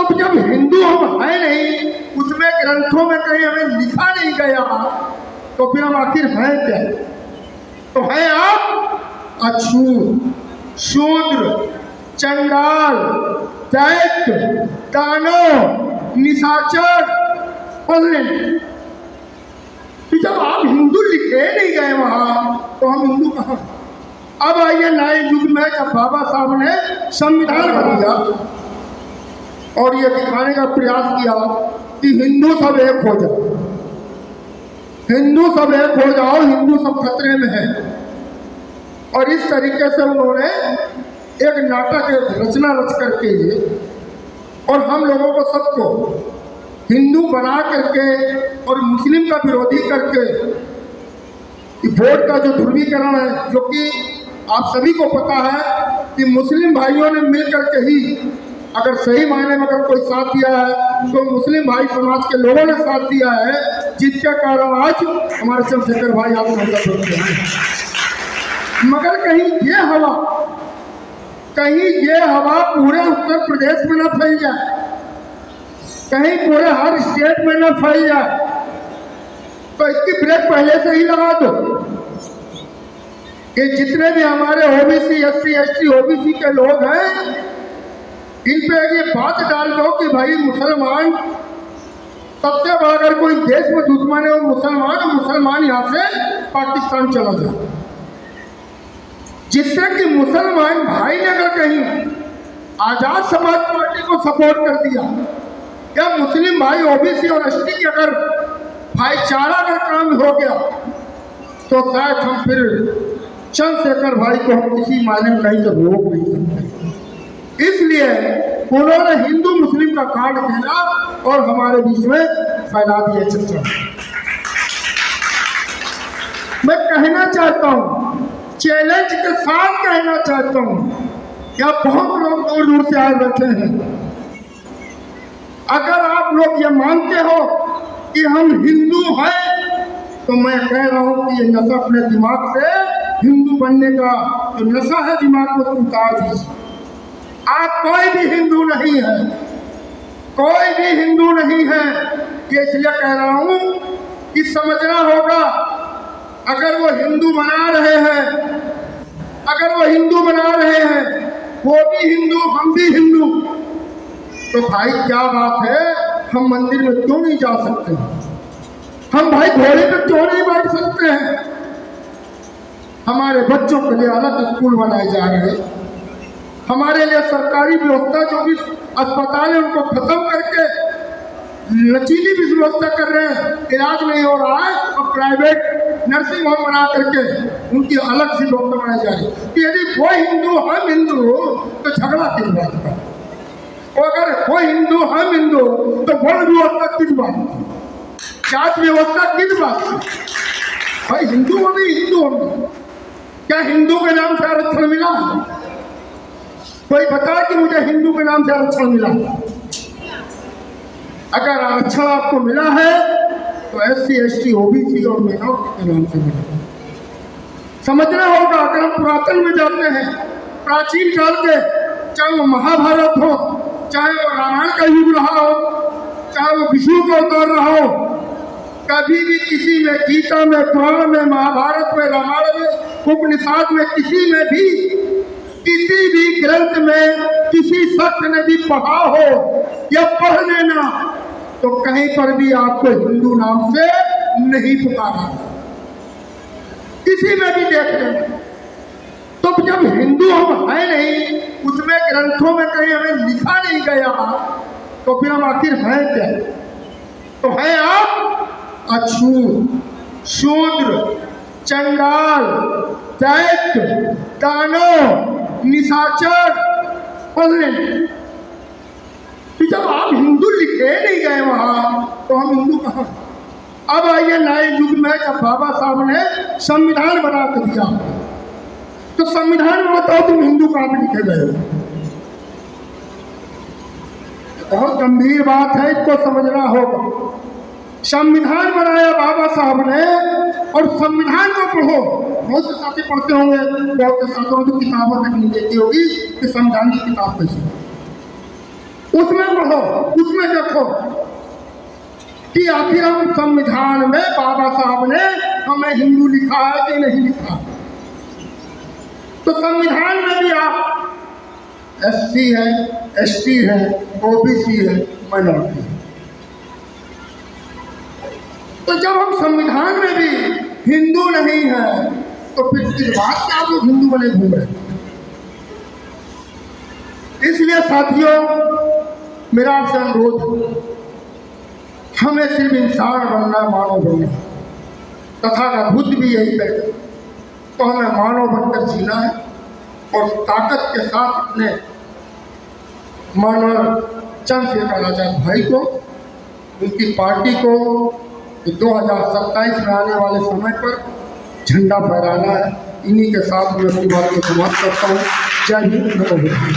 तो जब हिंदू हम है नहीं, उसमें ग्रंथों में कहीं हमें लिखा नहीं गया, तो फिर हम आखिर हैं क्या? तो हैं आप अछूत, शूद्र, चंडाल, दैत्य, दानव, निशाचर, पल्ले। जब आप हिंदू लिखे नहीं गए वहां, तो हम हिंदू कहाँ? अब आइए नए युग में, जब बाबा साहब ने संविधान बना दिया और ये दिखाने का प्रयास किया कि हिंदू सब एक हो जाओ, हिंदू सब एक हो जाओ, हिंदू सब खतरे में है। और इस तरीके से उन्होंने एक नाटक, एक रचना रच करके और हम लोगों को सबको हिंदू बना करके और मुस्लिम का विरोधी करके वोट का जो ध्रुवीकरण है, जो कि आप सभी को पता है कि मुस्लिम भाइयों ने मिलकर के ही अगर सही मायने में अगर कोई साथ दिया है तो मुस्लिम भाई समाज के लोगों ने साथ दिया है, जिसके कारण आज हमारे चंद्रशेखर भाई आत्महत्या करते हैं। मगर कहीं ये हवा पूरे उत्तर प्रदेश में न फैल जाए, कहीं पूरे हर स्टेट में न फैल जाए, तो इसकी ब्रेक पहले से ही लगा दो कि जितने भी हमारे ओबीसी, एससी, एसटी, ओबीसी के लोग हैं, इन पे ये बात डाल दो कि भाई मुसलमान सबसे बड़ा अगर कोई देश में दुश्मन है वो मुसलमान यहाँ से पाकिस्तान चला जाए, जिससे कि मुसलमान भाई ने अगर कहीं आजाद समाज पार्टी को सपोर्ट कर दिया या मुस्लिम भाई ओबीसी और एसटी की अगर भाईचारा अगर काम हो गया, तो शायद हम फिर चंद्रशेखर भाई को हम किसी मायने में कहीं से रोक नहीं सकते। इसलिए उन्होंने हिंदू मुस्लिम का कार्ड खेला और हमारे बीच में फैला दिया चर्चा। मैं कहना चाहता हूँ, चैलेंज के साथ कहना चाहता हूँ, क्या बहुत लोग दूर दूर से आए बैठे हैं, अगर आप लोग ये मानते हो कि हम हिंदू हैं, तो मैं कह रहा हूँ कि ये नशा अपने दिमाग से, हिंदू बनने का जो नशा है दिमाग को उतार दीजिए। आप कोई भी हिंदू नहीं है, कोई भी हिंदू नहीं है। ये इसलिए कह रहा हूँ कि समझना होगा, अगर वो हिंदू बना रहे हैं, अगर वो हिंदू बना रहे हैं, वो भी हिंदू हम भी हिंदू, तो भाई क्या बात है, हम मंदिर में क्यों नहीं जा सकते? हम भाई घोड़े पे क्यों नहीं बैठ सकते हैं? हमारे बच्चों के लिए अलग स्कूल बनाए जा रहे हैं, हमारे लिए सरकारी व्यवस्था जो भी अस्पताल है उनको खत्म करके लचीली भी व्यवस्था कर रहे हैं, इलाज नहीं हो रहा है, और प्राइवेट नर्सिंग होम बना करके उनकी अलग सी व्यवस्था बनाई जा रही है। कि यदि वो हिंदू हम हिंदू तो झगड़ा किस बात का? और अगर वो हिंदू हम हिंदू तो वर्ण व्यवस्था किस बात की? जात व्यवस्था किस बात की? भाई हिंदू होने हिंदू होने, क्या हिंदू के नाम से आरक्षण मिला? कोई बता कि मुझे हिंदू के नाम से आरक्षण मिला। अगर आरक्षण आपको मिला है तो एससी, एसटी, ओबीसी और माइनॉरिटी के नाम से मिला। समझना होगा, अगर हम पुरातन में जाते हैं, प्राचीन काल के, चाहे वो महाभारत हो, चाहे वो रामायण का युग रहा हो, चाहे वो विष्णु का अवतार रहा हो, कभी भी किसी में, गीता में, पुराण में, महाभारत में, रामायण में, उपनिषद में, किसी में भी, किसी भी ग्रंथ में किसी शख्स ने भी पढ़ा हो या पढ़ लेना, तो कहीं पर भी आपको हिंदू नाम से नहीं पुकारा, किसी में भी देख लेना। तो जब हिंदू हम है नहीं, उसमें ग्रंथों में कहीं हमें लिखा नहीं गया, तो फिर हम आखिर हैं क्या? तो हैं आप अछूत, शूद्र, चंडाल, दैत्य, दानव, निशाचर, पल्ले। जब आप हिंदू लिखे नहीं गए वहां, तो हम हिंदू कहाँ? अब आइए नए युग में, जब बाबा साहब ने संविधान बना के दिया, तो संविधान में बताओ तुम हिंदू कहाँ पे लिखे गए हो? बहुत गंभीर बात है, इसको समझना होगा। संविधान बनाया बाबा साहब ने, और संविधान को पढ़ो। बहुत से साथी पढ़ते होंगे, बहुत से साथियों को किताबों तक नहीं देती होगी कि संविधान की किताब कैसी। उसमें पढ़ो, उसमें देखो कि आखिर हम संविधान में बाबा साहब ने हमें हिंदू लिखा है कि नहीं लिखा। तो संविधान में भी आप एससी है, एसटी है, ओबीसी है, माइनॉरिटी है। तो जब हम संविधान में भी हिंदू नहीं है तो फिर किस बात का आप लोग हिंदू बने घूम रहे। इसलिए साथियों, मेरा आपसे अनुरोध, हमें सिर्फ इंसान बनना, मानव बनना, तथा बुद्ध भी यही कहते, तो हमें मानव बनकर जीना है और ताकत के साथ अपने मानव चंद्रशेखर आजाद भाई को, उनकी पार्टी को 2027 में आने वाले समय पर झंडा फहराना है। इन्हीं के साथ मैं अपनी बात को समाप्त करता हूँ। जय हिंद, नमो बुद्धाय।